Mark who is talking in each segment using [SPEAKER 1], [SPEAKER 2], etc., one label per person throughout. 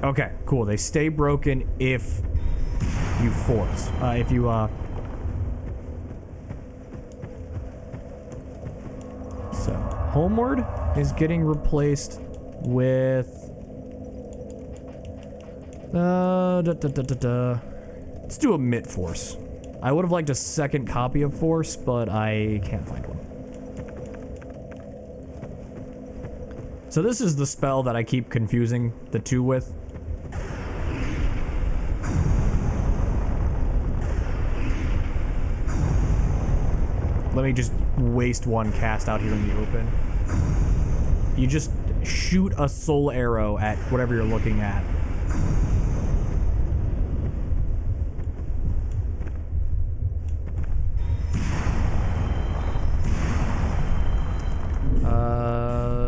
[SPEAKER 1] Okay, cool. They stay broken if you force. So, Homeward is getting replaced with... Let's do a Mitt Force. I would have liked a second copy of Force, but I can't find one. So this is the spell that I keep confusing the two with. Let me just waste one cast out here in the open. You just shoot a soul arrow at whatever you're looking at.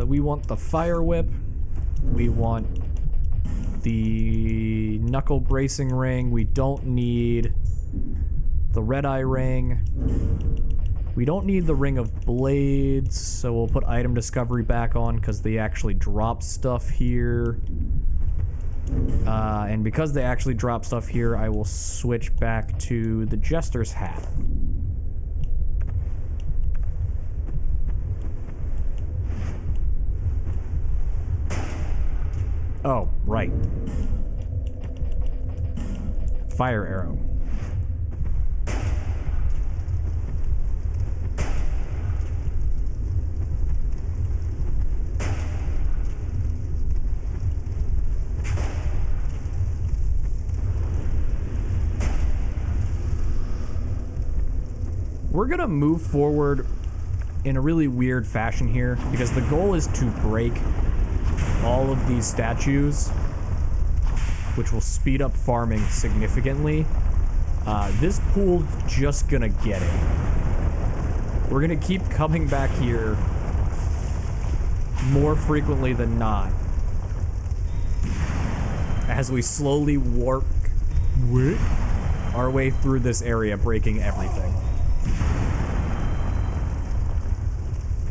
[SPEAKER 1] We want the Fire Whip. We want the Knuckle Bracing Ring. We don't need the Red Eye Ring. We don't need the Ring of Blades, so we'll put Item Discovery back on because they actually drop stuff here. And because they actually drop stuff here, I will switch back to the Jester's Hat. Oh, right. Fire Arrow. We're gonna move forward in a really weird fashion here, because the goal is to break all of these statues, which will speed up farming significantly. This pool's just gonna get it. We're gonna keep coming back here more frequently than not as we slowly work our way through this area, breaking everything.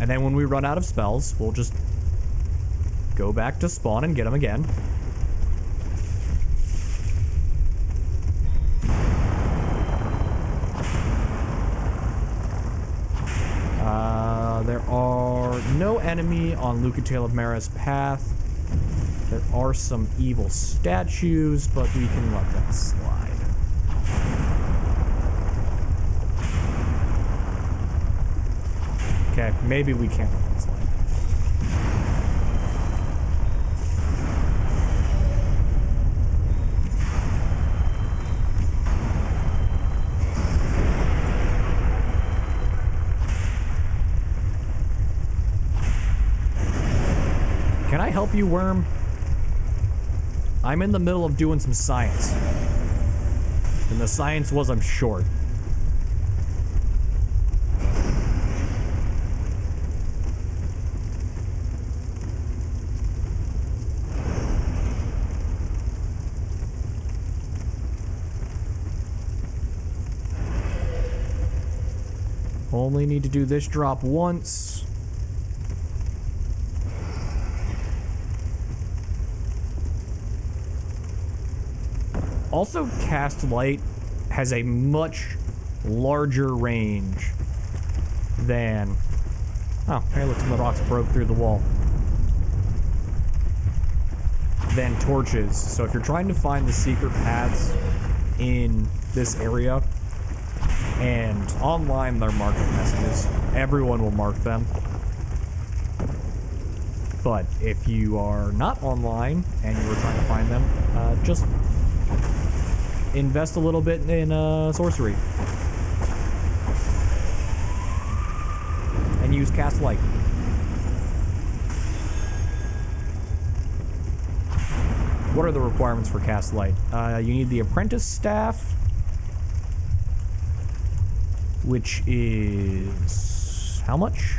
[SPEAKER 1] And then when we run out of spells, we'll just go back to spawn and get them again. There are no enemy on Lucatail of Mara's path. There are some evil statues, but we can let that slide. Okay, maybe we can't let that slide. Can I help you, Worm? I'm in the middle of doing some science. And the science was I'm short. Only need to do this drop once. Also, Cast Light has a much larger range than... Oh, hey, look, some of the rocks broke through the wall. Than torches. So if you're trying to find the secret paths in this area, and online they're marked messages, everyone will mark them. But if you are not online and you were trying to find them, just invest a little bit in sorcery. And use Cast Light. What are the requirements for Cast Light? You need the Apprentice Staff, which is... how much?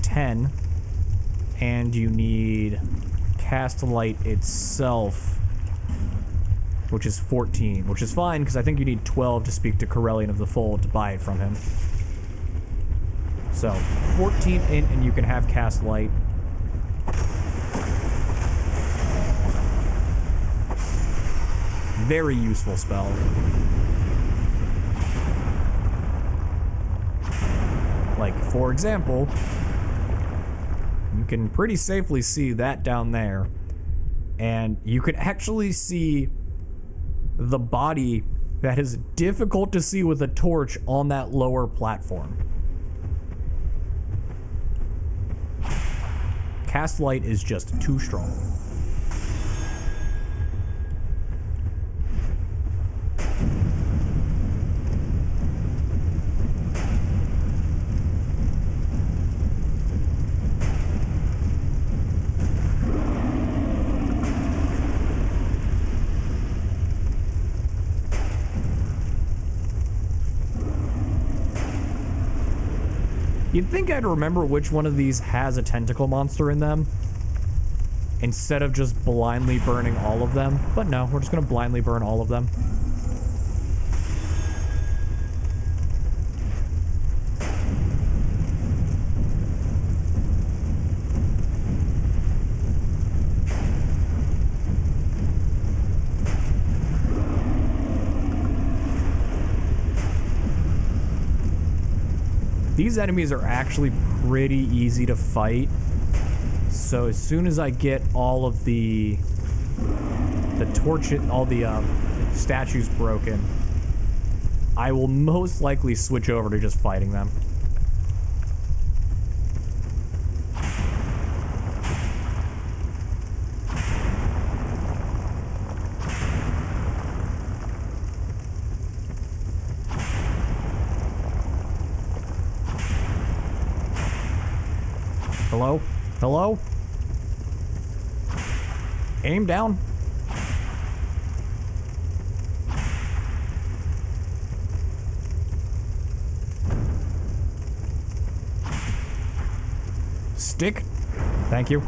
[SPEAKER 1] 10. And you need Cast Light itself, which is 14, which is fine, because I think you need 12 to speak to Corellian of the Fold to buy it from him. So, 14 in, and you can have Cast Light. Very useful spell. Like, for example, you can pretty safely see that down there. And you can actually see the body that is difficult to see with a torch on that lower platform. Cast light is just too strong. You'd think I'd remember which one of these has a tentacle monster in them, instead of just blindly burning all of them. But no, we're just gonna blindly burn all of them. These enemies are actually pretty easy to fight, so as soon as I get all of the statues broken, I will most likely switch over to just fighting them. Hello? Hello? Aim down. Stick. Thank you.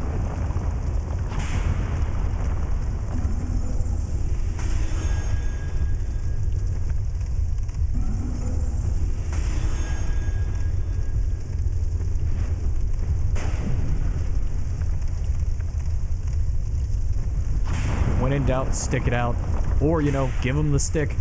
[SPEAKER 1] When in doubt, stick it out. Or, you know, give them the stick.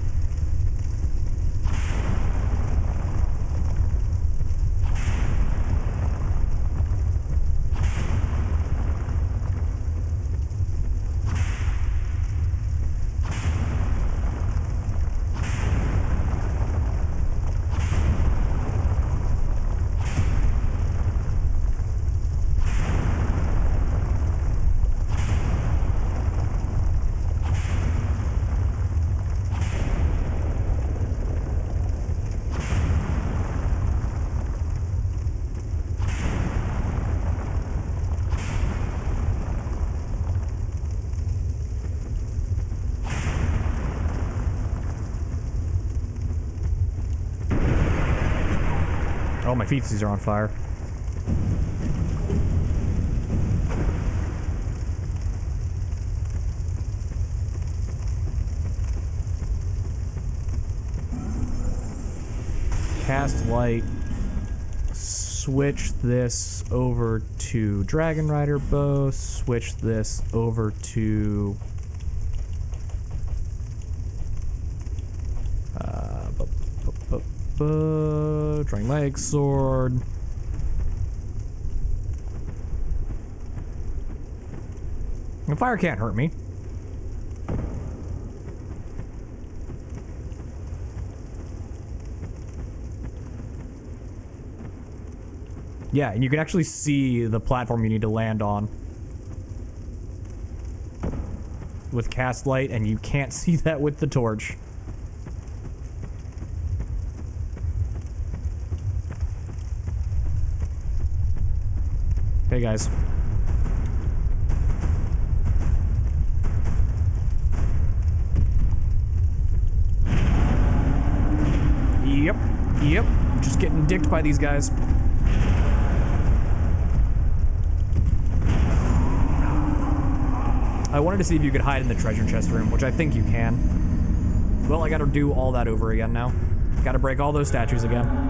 [SPEAKER 1] Oh, my feetsies are on fire. Cast light. Switch this over to Dragon Rider bow. Switch this over to Dragon Leg Sword. The fire can't hurt me. Yeah, and you can actually see the platform you need to land on with cast light, and you can't see that with the torch. Hey guys. Yep, just getting dicked by these guys. I wanted to see if you could hide in the treasure chest room, which I think you can. Well, I gotta do all that over again now. Gotta break all those statues again.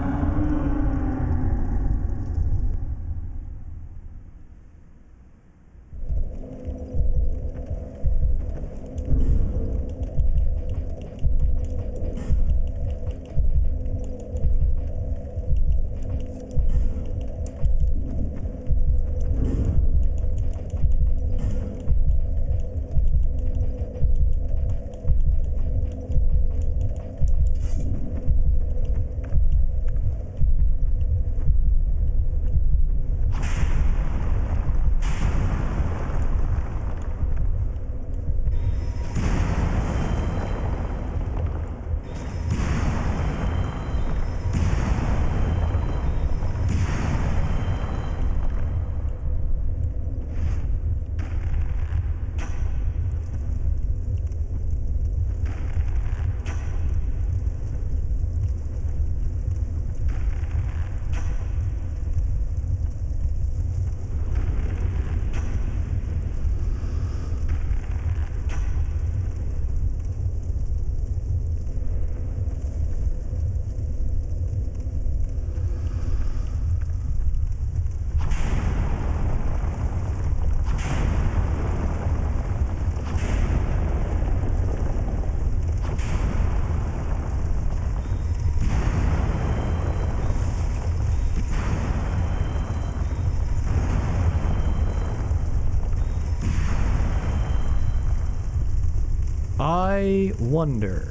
[SPEAKER 1] wonder.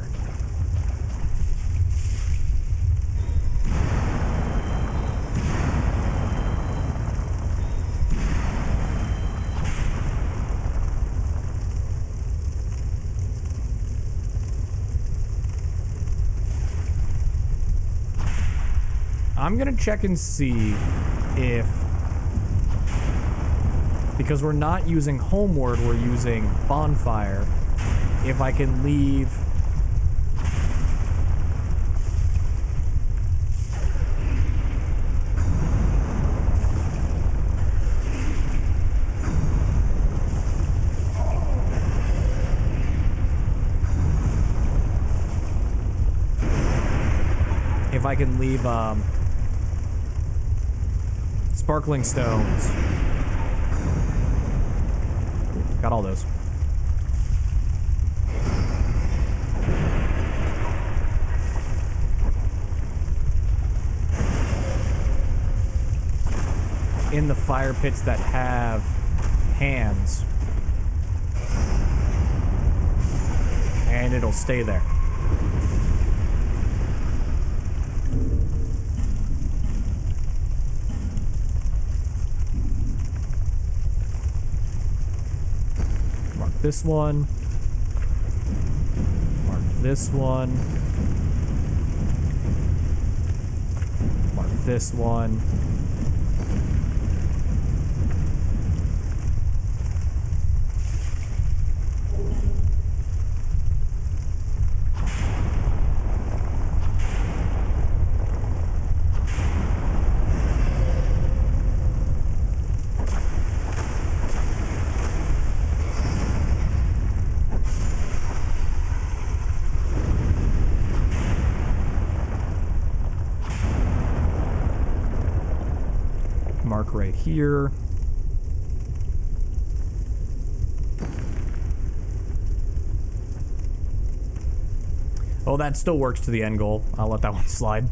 [SPEAKER 1] I'm gonna check and see if, because we're not using Homeward, we're using Bonfire, if I can leave sparkling stones. Got all those. In the fire pits that have hands. And it'll stay there. This one. Mark this one. Mark this one. Mark right here. Oh, that still works to the end goal. I'll let that one slide.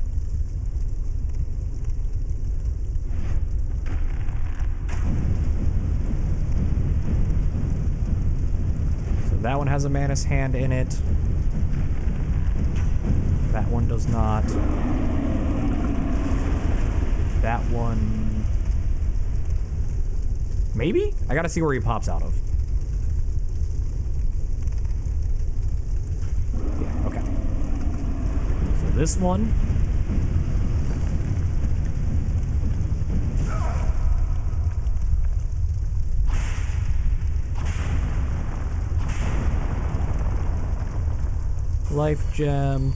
[SPEAKER 1] So that one has a Manus hand in it. That one does not. That one... Maybe? I gotta see where he pops out of. Yeah, okay. So this one. Life gem.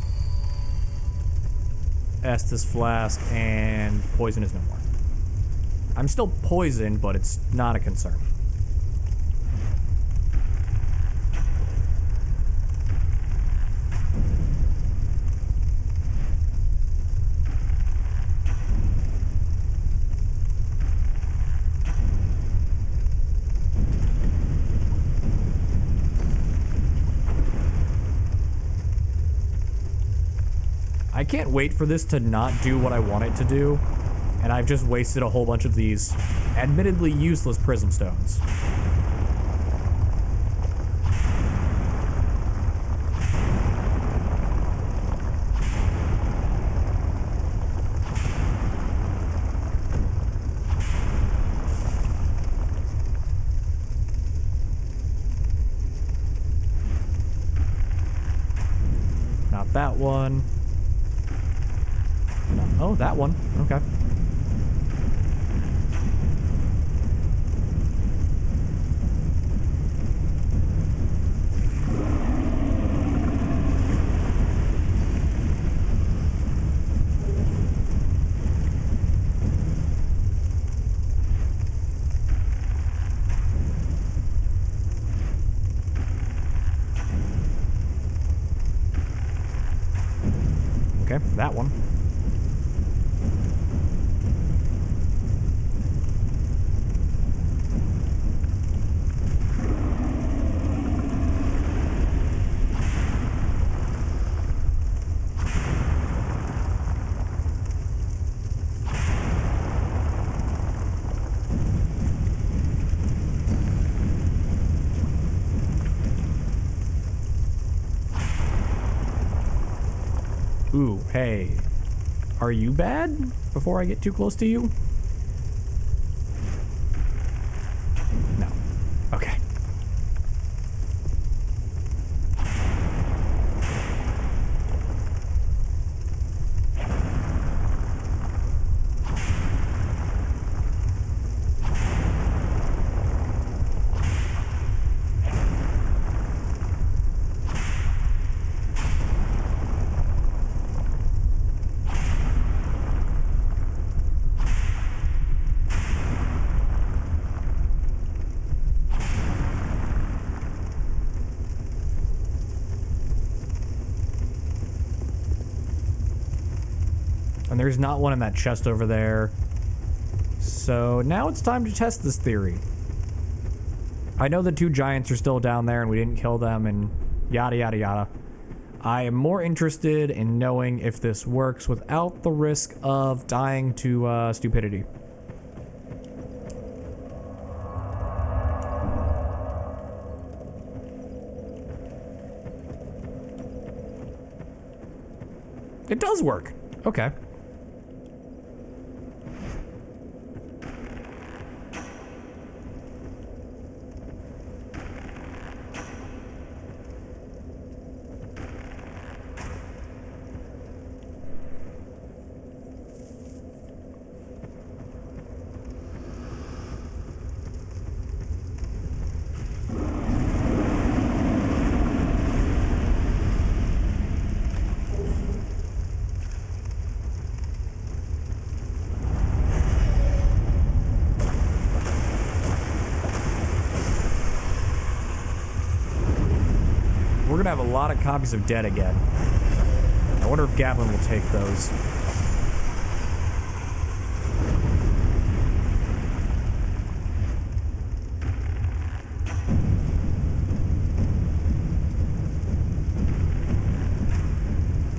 [SPEAKER 1] Estus flask, and poison is no more. I'm still poisoned, but it's not a concern. I can't wait for this to not do what I want it to do. And I've just wasted a whole bunch of these admittedly useless prism stones. Not that one. No. Oh, that one. Okay. Okay, that one. Ooh, hey. Are you bad? Before I get too close to you? No. Okay. And there's not one in that chest over there. So now it's time to test this theory. I know the two giants are still down there and we didn't kill them and yada yada yada. I am more interested in knowing if this works without the risk of dying to stupidity. It does work. Okay. We're gonna have a lot of copies of Dead again. I wonder if Gavin will take those.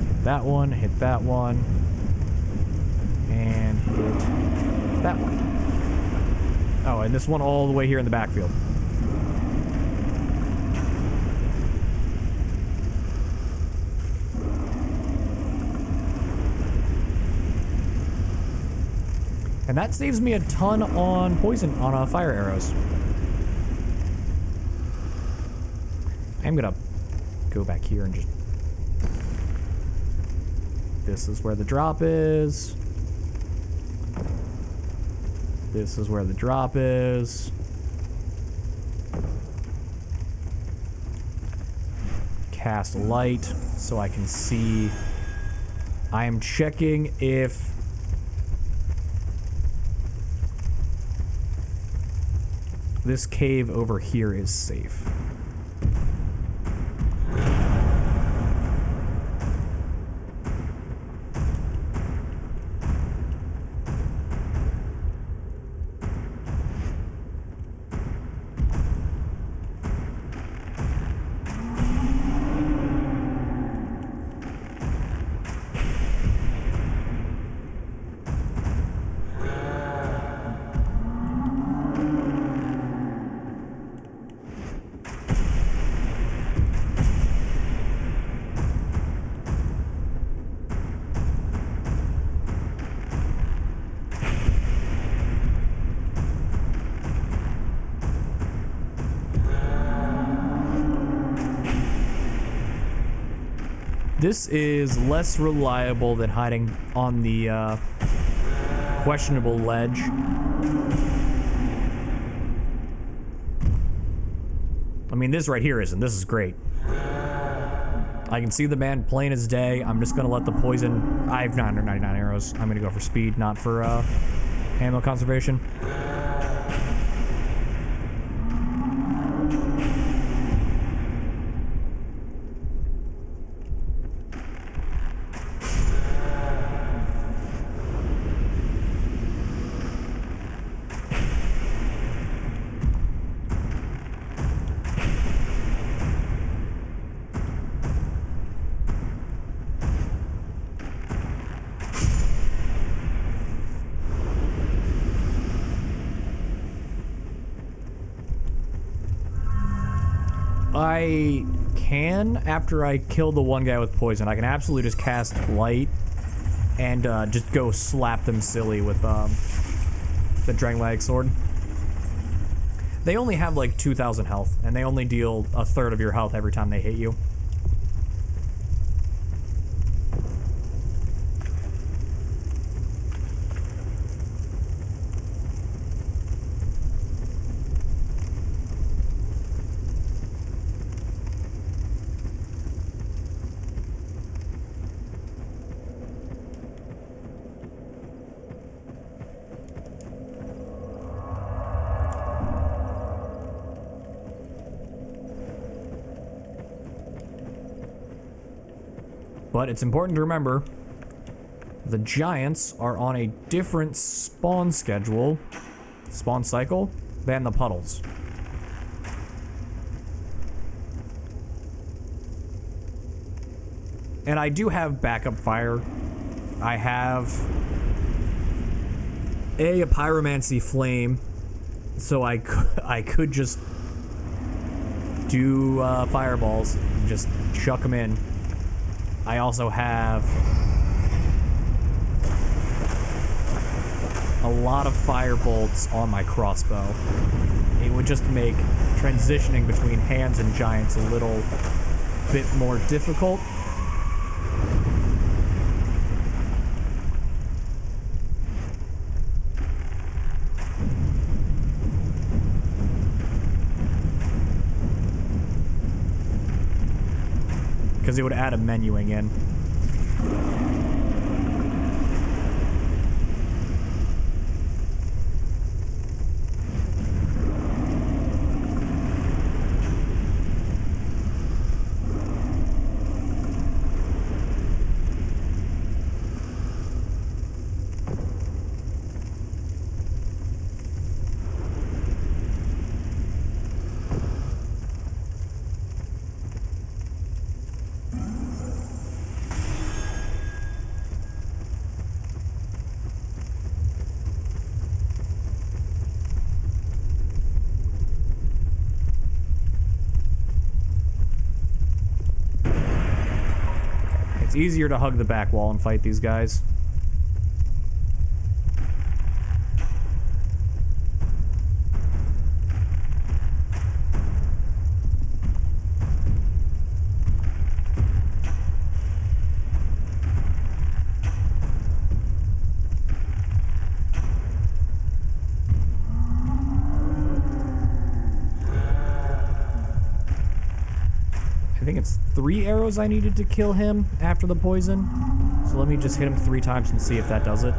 [SPEAKER 1] Hit that one, hit that one, and hit that one. Oh, and this one all the way here in the backfield. And that saves me a ton on poison, on fire arrows. I'm gonna go back here and just... This is where the drop is. This is where the drop is. Cast light so I can see. I am checking if... this cave over here is safe. This is less reliable than hiding on the questionable ledge. I mean, this right here isn't. This is great. I can see the man plain as day. I'm just gonna let the poison... I have 999 arrows. I'm gonna go for speed, not for ammo conservation. I can, after I kill the one guy with poison, I can absolutely just cast light and just go slap them silly with the Drangleic sword. They only have like 2,000 health, and they only deal a third of your health every time they hit you. But it's important to remember, the giants are on a different spawn schedule, spawn cycle, than the puddles. And I do have backup fire. I have a pyromancy flame, so I could just do fireballs and just chuck them in. I also have a lot of fire bolts on my crossbow. It would just make transitioning between hands and giants a little bit more difficult. Because it would add a menuing in. Easier to hug the back wall and fight these guys. I think it's 3 arrows I needed to kill him after the poison. So let me just hit him 3 times and see if that does it.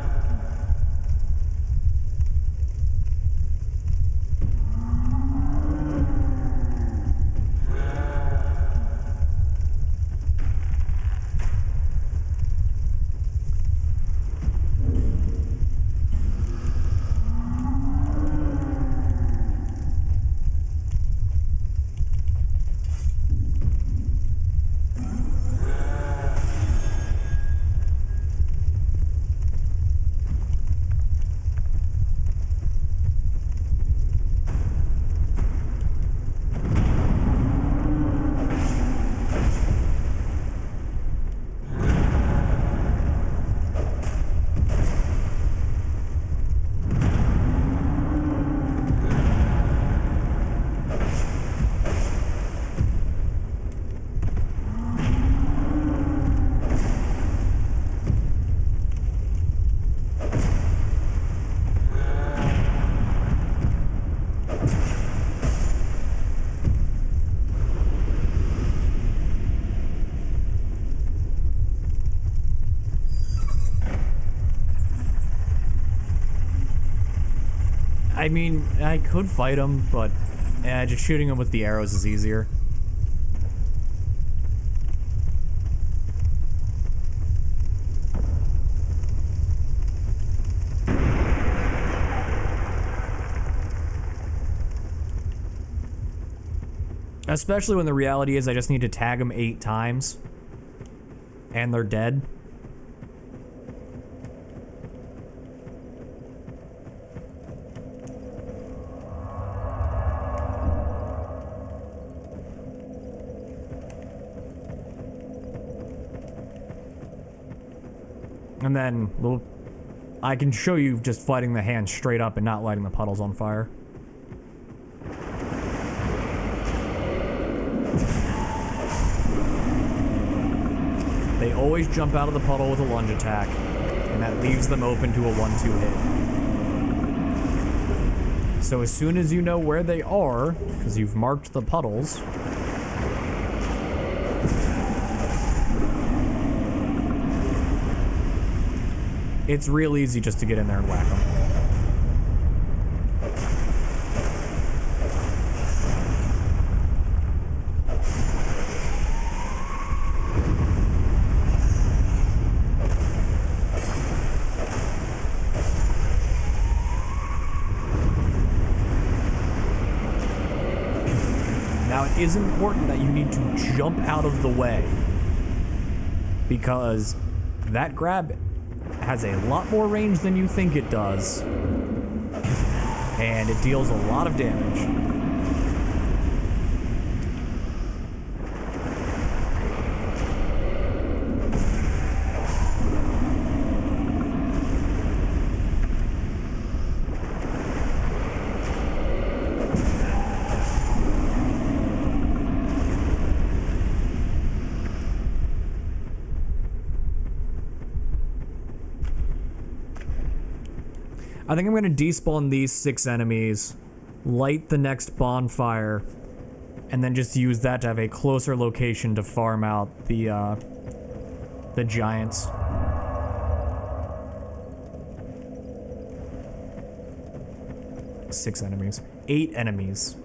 [SPEAKER 1] I mean, I could fight him, but just shooting him with the arrows is easier. Especially when the reality is I just need to tag them 8 times. And they're dead. And then I can show you just fighting the hand straight up and not lighting the puddles on fire. They always jump out of the puddle with a lunge attack, and that leaves them open to a 1-2 hit. So as soon as you know where they are, because you've marked the puddles, it's real easy just to get in there and whack them. Now, it is important that you need to jump out of the way, because that grab has a lot more range than you think it does, and it deals a lot of damage. I think I'm going to despawn these 6 enemies, light the next bonfire, and then just use that to have a closer location to farm out the giants. Six enemies. 8 enemies.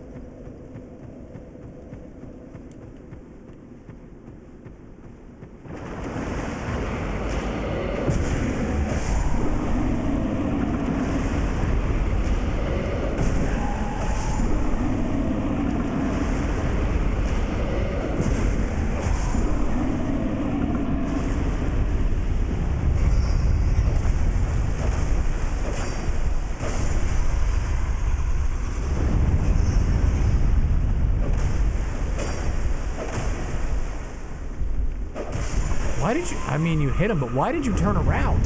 [SPEAKER 1] Why did you... I mean, you hit him, but why did you turn around?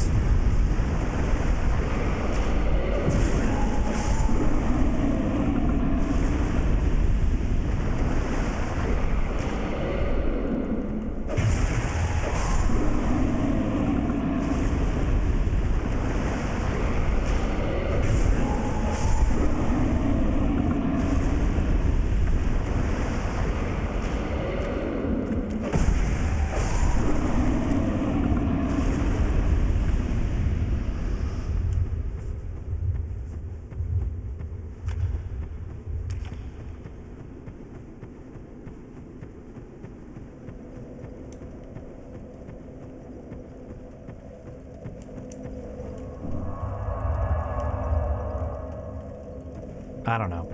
[SPEAKER 1] I don't know.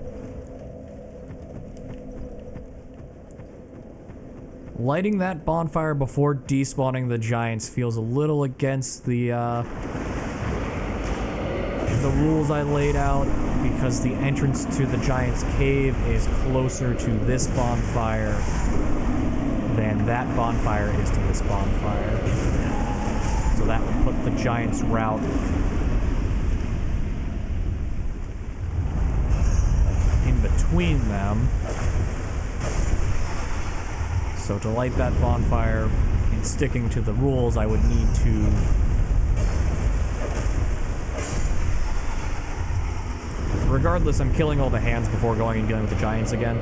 [SPEAKER 1] Lighting that bonfire before despawning the giants feels a little against the rules I laid out, because the entrance to the giants' cave is closer to this bonfire than that bonfire is to this bonfire. So that would put the giants' route between them. So to light that bonfire, in sticking to the rules, I would need to regardless, I'm killing all the hands before going and dealing with the giants again.